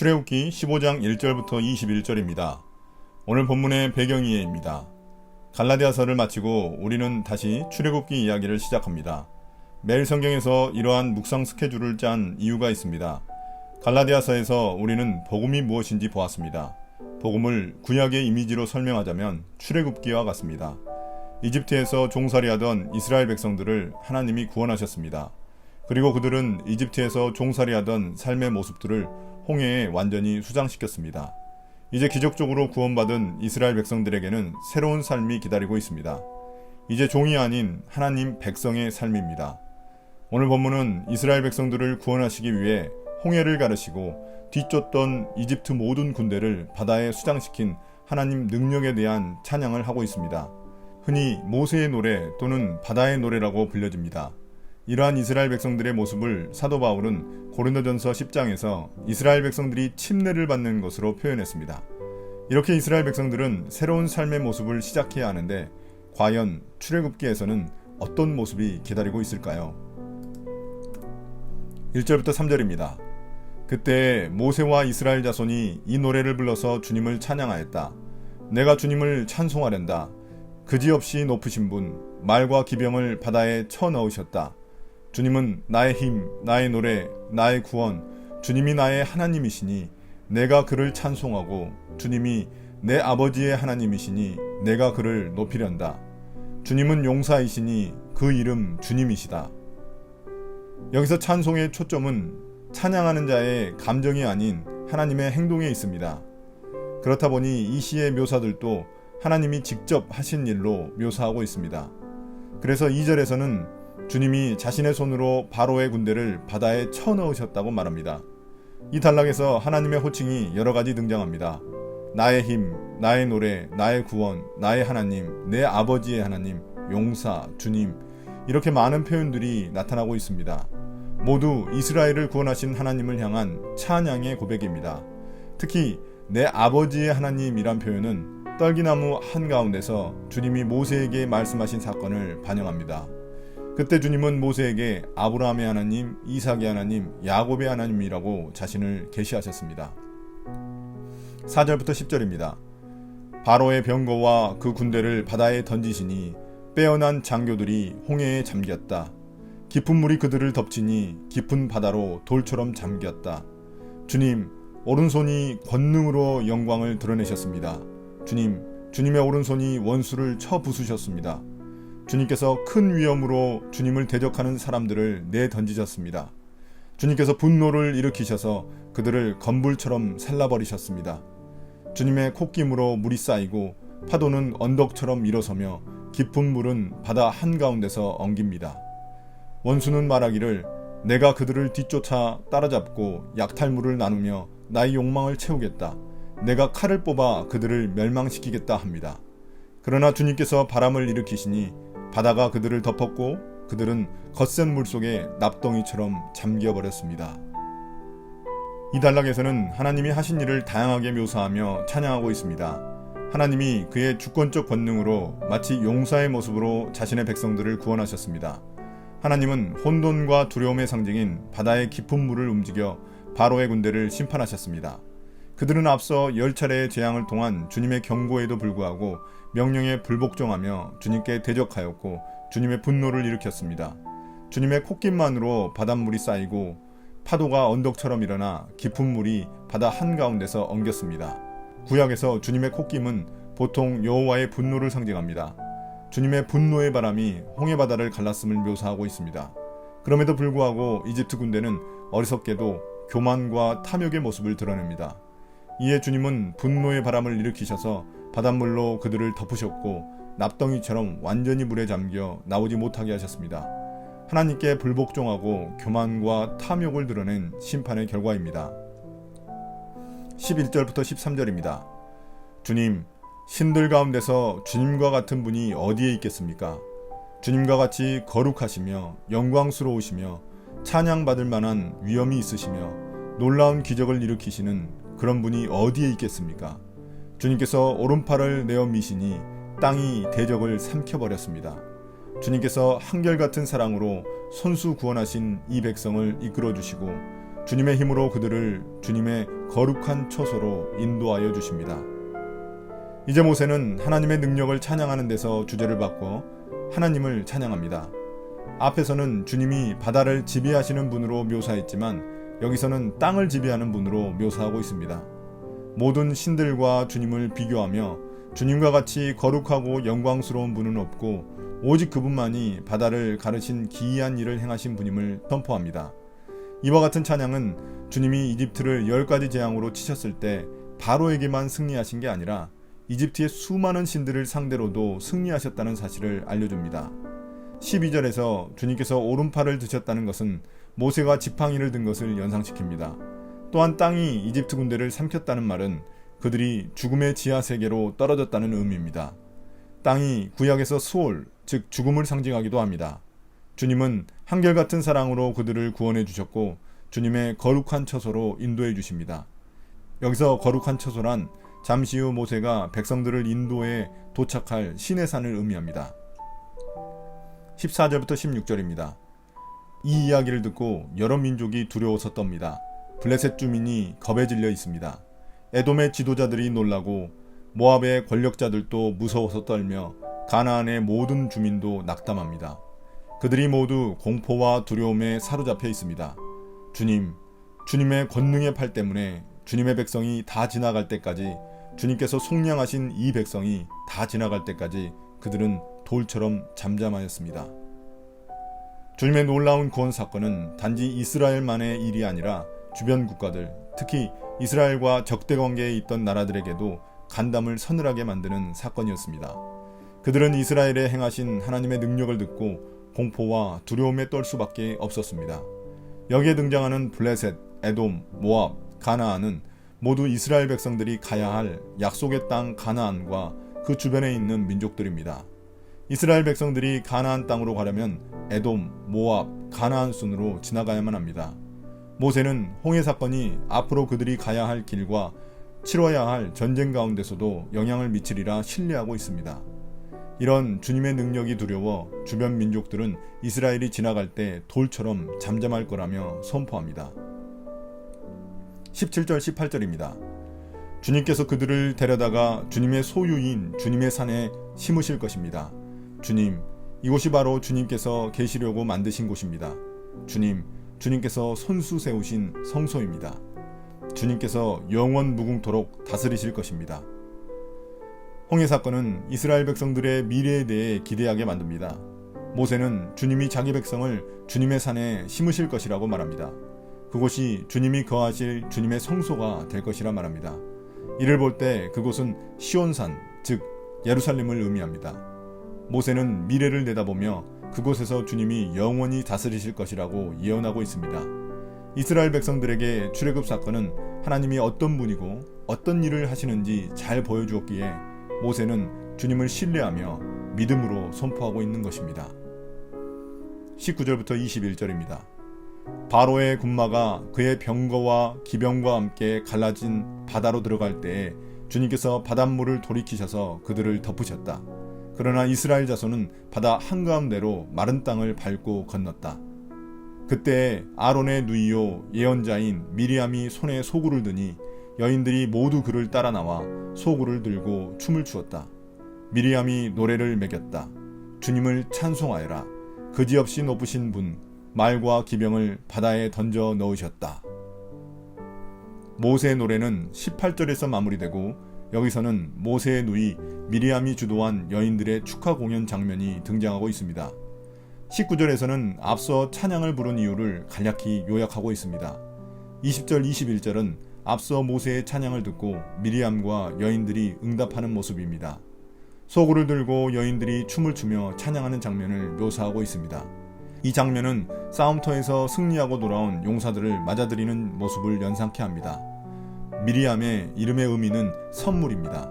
출애굽기 15장 1절부터 21절입니다. 오늘 본문의 배경이해입니다. 갈라디아서를 마치고 우리는 다시 출애굽기 이야기를 시작합니다. 매일 성경에서 이러한 묵상 스케줄을 짠 이유가 있습니다. 갈라디아서에서 우리는 복음이 무엇인지 보았습니다. 복음을 구약의 이미지로 설명하자면 출애굽기와 같습니다. 이집트에서 종살이하던 이스라엘 백성들을 하나님이 구원하셨습니다. 그리고 그들은 이집트에서 종살이하던 삶의 모습들을 홍해에 완전히 수장시켰습니다. 이제 기적적으로 구원받은 이스라엘 백성들에게는 새로운 삶이 기다리고 있습니다. 이제 종이 아닌 하나님 백성의 삶입니다. 오늘 본문은 이스라엘 백성들을 구원하시기 위해 홍해를 가르시고 뒤쫓던 이집트 모든 군대를 바다에 수장시킨 하나님 능력에 대한 찬양을 하고 있습니다. 흔히 모세의 노래 또는 바다의 노래라고 불려집니다. 이러한 이스라엘 백성들의 모습을 사도 바울은 고린도전서 10장에서 이스라엘 백성들이 침례를 받는 것으로 표현했습니다. 이렇게 이스라엘 백성들은 새로운 삶의 모습을 시작해야 하는데 과연 출애굽기에서는 어떤 모습이 기다리고 있을까요? 1절부터 3절입니다. 그때 모세와 이스라엘 자손이 이 노래를 불러서 주님을 찬양하였다. 내가 주님을 찬송하련다. 그지없이 높으신 분, 말과 기병을 바다에 쳐넣으셨다. 주님은 나의 힘, 나의 노래, 나의 구원, 주님이 나의 하나님이시니 내가 그를 찬송하고 주님이 내 아버지의 하나님이시니 내가 그를 높이련다. 주님은 용사이시니 그 이름 주님이시다. 여기서 찬송의 초점은 찬양하는 자의 감정이 아닌 하나님의 행동에 있습니다. 그렇다 보니 이 시의 묘사들도 하나님이 직접 하신 일로 묘사하고 있습니다. 그래서 2절에서는 주님이 자신의 손으로 바로의 군대를 바다에 쳐넣으셨다고 말합니다. 이 단락에서 하나님의 호칭이 여러 가지 등장합니다. 나의 힘, 나의 노래, 나의 구원, 나의 하나님, 내 아버지의 하나님, 용사, 주님, 이렇게 많은 표현들이 나타나고 있습니다. 모두 이스라엘을 구원하신 하나님을 향한 찬양의 고백입니다. 특히 내 아버지의 하나님이란 표현은 떨기나무 한가운데서 주님이 모세에게 말씀하신 사건을 반영합니다. 그때 주님은 모세에게 아브라함의 하나님, 이삭의 하나님, 야곱의 하나님이라고 자신을 계시하셨습니다. 4절부터 10절입니다. 바로의 병거와 그 군대를 바다에 던지시니 빼어난 장교들이 홍해에 잠겼다. 깊은 물이 그들을 덮치니 깊은 바다로 돌처럼 잠겼다. 주님, 오른손이 권능으로 영광을 드러내셨습니다. 주님의 오른손이 원수를 쳐 부수셨습니다. 주님께서 큰 위엄으로 주님을 대적하는 사람들을 내던지셨습니다. 주님께서 분노를 일으키셔서 그들을 건불처럼 살라버리셨습니다. 주님의 콧김으로 물이 쌓이고 파도는 언덕처럼 일어서며 깊은 물은 바다 한가운데서 엉깁니다. 원수는 말하기를 내가 그들을 뒤쫓아 따라잡고 약탈물을 나누며 나의 욕망을 채우겠다. 내가 칼을 뽑아 그들을 멸망시키겠다 합니다. 그러나 주님께서 바람을 일으키시니 바다가 그들을 덮었고 그들은 거센 물속에 납덩이처럼 잠겨버렸습니다. 이 단락에서는 하나님이 하신 일을 다양하게 묘사하며 찬양하고 있습니다. 하나님이 그의 주권적 권능으로 마치 용사의 모습으로 자신의 백성들을 구원하셨습니다. 하나님은 혼돈과 두려움의 상징인 바다의 깊은 물을 움직여 바로의 군대를 심판하셨습니다. 그들은 앞서 10차례의 재앙을 통한 주님의 경고에도 불구하고 명령에 불복종하며 주님께 대적하였고 주님의 분노를 일으켰습니다. 주님의 콧김만으로 바닷물이 쌓이고 파도가 언덕처럼 일어나 깊은 물이 바다 한가운데서 엉겼습니다. 구약에서 주님의 콧김은 보통 여호와의 분노를 상징합니다. 주님의 분노의 바람이 홍해바다를 갈랐음을 묘사하고 있습니다. 그럼에도 불구하고 이집트 군대는 어리석게도 교만과 탐욕의 모습을 드러냅니다. 이에 주님은 분노의 바람을 일으키셔서 바닷물로 그들을 덮으셨고 납덩이처럼 완전히 물에 잠겨 나오지 못하게 하셨습니다. 하나님께 불복종하고 교만과 탐욕을 드러낸 심판의 결과입니다. 11절부터 13절입니다. 주님, 신들 가운데서 주님과 같은 분이 어디에 있겠습니까? 주님과 같이 거룩하시며 영광스러우시며 찬양받을 만한 위엄이 있으시며 놀라운 기적을 일으키시는 그런 분이 어디에 있겠습니까? 주님께서 오른팔을 내어 미시니 땅이 대적을 삼켜버렸습니다. 주님께서 한결같은 사랑으로 손수 구원하신 이 백성을 이끌어주시고 주님의 힘으로 그들을 주님의 거룩한 처소로 인도하여 주십니다. 이제 모세는 하나님의 능력을 찬양하는 데서 주제를 바꿔 하나님을 찬양합니다. 앞에서는 주님이 바다를 지배하시는 분으로 묘사했지만 여기서는 땅을 지배하는 분으로 묘사하고 있습니다. 모든 신들과 주님을 비교하며 주님과 같이 거룩하고 영광스러운 분은 없고 오직 그분만이 바다를 가르신 기이한 일을 행하신 분임을 선포합니다. 이와 같은 찬양은 주님이 이집트를 10가지 재앙으로 치셨을 때 바로에게만 승리하신 게 아니라 이집트의 수많은 신들을 상대로도 승리하셨다는 사실을 알려줍니다. 12절에서 주님께서 오른팔을 드셨다는 것은 모세가 지팡이를 든 것을 연상시킵니다. 또한 땅이 이집트 군대를 삼켰다는 말은 그들이 죽음의 지하 세계로 떨어졌다는 의미입니다. 땅이 구약에서 수올, 즉 죽음을 상징하기도 합니다. 주님은 한결같은 사랑으로 그들을 구원해 주셨고 주님의 거룩한 처소로 인도해 주십니다. 여기서 거룩한 처소란 잠시 후 모세가 백성들을 인도해 도착할 시내산을 의미합니다. 14절부터 16절입니다. 이 이야기를 듣고 여러 민족이 두려워서 떱니다. 블레셋 주민이 겁에 질려 있습니다. 에돔의 지도자들이 놀라고 모압의 권력자들도 무서워서 떨며 가나안의 모든 주민도 낙담합니다. 그들이 모두 공포와 두려움에 사로잡혀 있습니다. 주님의 권능의 팔 때문에 주님의 백성이 다 지나갈 때까지, 주님께서 속량하신 이 백성이 다 지나갈 때까지 그들은 돌처럼 잠잠하였습니다. 주님의 놀라운 구원 사건은 단지 이스라엘만의 일이 아니라 주변 국가들, 특히 이스라엘과 적대 관계에 있던 나라들에게도 간담을 서늘하게 만드는 사건이었습니다. 그들은 이스라엘에 행하신 하나님의 능력을 듣고 공포와 두려움에 떨 수밖에 없었습니다. 여기에 등장하는 블레셋, 에돔, 모압, 가나안은 모두 이스라엘 백성들이 가야 할 약속의 땅 가나안과 그 주변에 있는 민족들입니다. 이스라엘 백성들이 가나안 땅으로 가려면 에돔, 모압, 가나안 순으로 지나가야만 합니다. 모세는 홍해 사건이 앞으로 그들이 가야 할 길과 치러야 할 전쟁 가운데서도 영향을 미치리라 신뢰하고 있습니다. 이런 주님의 능력이 두려워 주변 민족들은 이스라엘이 지나갈 때 돌처럼 잠잠할 거라며 선포합니다. 17절 18절입니다. 주님께서 그들을 데려다가 주님의 소유인 주님의 산에 심으실 것입니다. 주님, 이곳이 바로 주님께서 계시려고 만드신 곳입니다. 주님께서 손수 세우신 성소입니다. 주님께서 영원 무궁토록 다스리실 것입니다. 홍해 사건은 이스라엘 백성들의 미래에 대해 기대하게 만듭니다. 모세는 주님이 자기 백성을 주님의 산에 심으실 것이라고 말합니다. 그곳이 주님이 거하실 주님의 성소가 될 것이라 말합니다. 이를 볼 때 그곳은 시온산, 즉 예루살렘을 의미합니다. 모세는 미래를 내다보며 그곳에서 주님이 영원히 다스리실 것이라고 예언하고 있습니다. 이스라엘 백성들에게 출애굽 사건은 하나님이 어떤 분이고 어떤 일을 하시는지 잘 보여주었기에 모세는 주님을 신뢰하며 믿음으로 선포하고 있는 것입니다. 19절부터 21절입니다. 바로의 군마가 그의 병거와 기병과 함께 갈라진 바다로 들어갈 때에 주님께서 바닷물을 돌이키셔서 그들을 덮으셨다. 그러나 이스라엘 자손은 바다 한가운데로 마른 땅을 밟고 건넜다. 그때 아론의 누이요 예언자인 미리암이 손에 소구를 드니 여인들이 모두 그를 따라 나와 소구를 들고 춤을 추었다. 미리암이 노래를 매겼다. 주님을 찬송하여라. 그지없이 높으신 분, 말과 기병을 바다에 던져 넣으셨다. 모세의 노래는 18절에서 마무리되고 여기서는 모세의 누이 미리암이 주도한 여인들의 축하 공연 장면이 등장하고 있습니다. 19절에서는 앞서 찬양을 부른 이유를 간략히 요약하고 있습니다. 20절, 21절은 앞서 모세의 찬양을 듣고 미리암과 여인들이 응답하는 모습입니다. 소구를 들고 여인들이 춤을 추며 찬양하는 장면을 묘사하고 있습니다. 이 장면은 싸움터에서 승리하고 돌아온 용사들을 맞아들이는 모습을 연상케 합니다. 미리암의 이름의 의미는 선물입니다.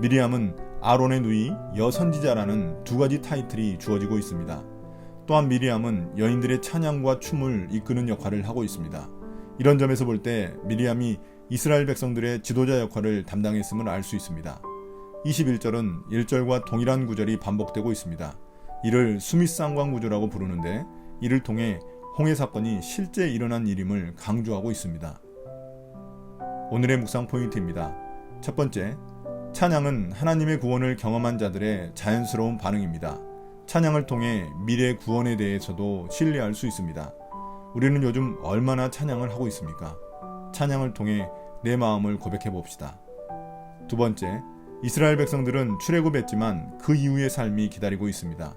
미리암은 아론의 누이, 여선지자라는 두 가지 타이틀이 주어지고 있습니다. 또한 미리암은 여인들의 찬양과 춤을 이끄는 역할을 하고 있습니다. 이런 점에서 볼 때 미리암이 이스라엘 백성들의 지도자 역할을 담당했음을 알 수 있습니다. 21절은 1절과 동일한 구절이 반복되고 있습니다. 이를 수미쌍광 구조라고 부르는데 이를 통해 홍해 사건이 실제 일어난 일임을 강조하고 있습니다. 오늘의 묵상 포인트입니다. 첫 번째, 찬양은 하나님의 구원을 경험한 자들의 자연스러운 반응입니다. 찬양을 통해 미래 구원에 대해서도 신뢰할 수 있습니다. 우리는 요즘 얼마나 찬양을 하고 있습니까? 찬양을 통해 내 마음을 고백해 봅시다. 두 번째, 이스라엘 백성들은 출애굽했지만 그 이후의 삶이 기다리고 있습니다.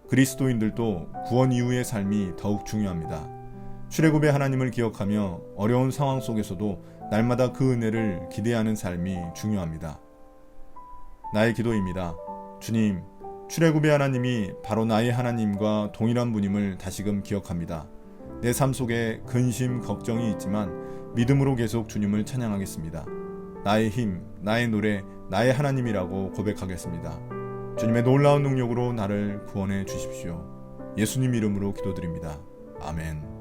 그리스도인들도 구원 이후의 삶이 더욱 중요합니다. 출애굽의 하나님을 기억하며 어려운 상황 속에서도 날마다 그 은혜를 기대하는 삶이 중요합니다. 나의 기도입니다. 주님, 출애굽의 하나님이 바로 나의 하나님과 동일한 분임을 다시금 기억합니다. 내 삶 속에 근심, 걱정이 있지만 믿음으로 계속 주님을 찬양하겠습니다. 나의 힘, 나의 노래, 나의 하나님이라고 고백하겠습니다. 주님의 놀라운 능력으로 나를 구원해 주십시오. 예수님 이름으로 기도드립니다. 아멘.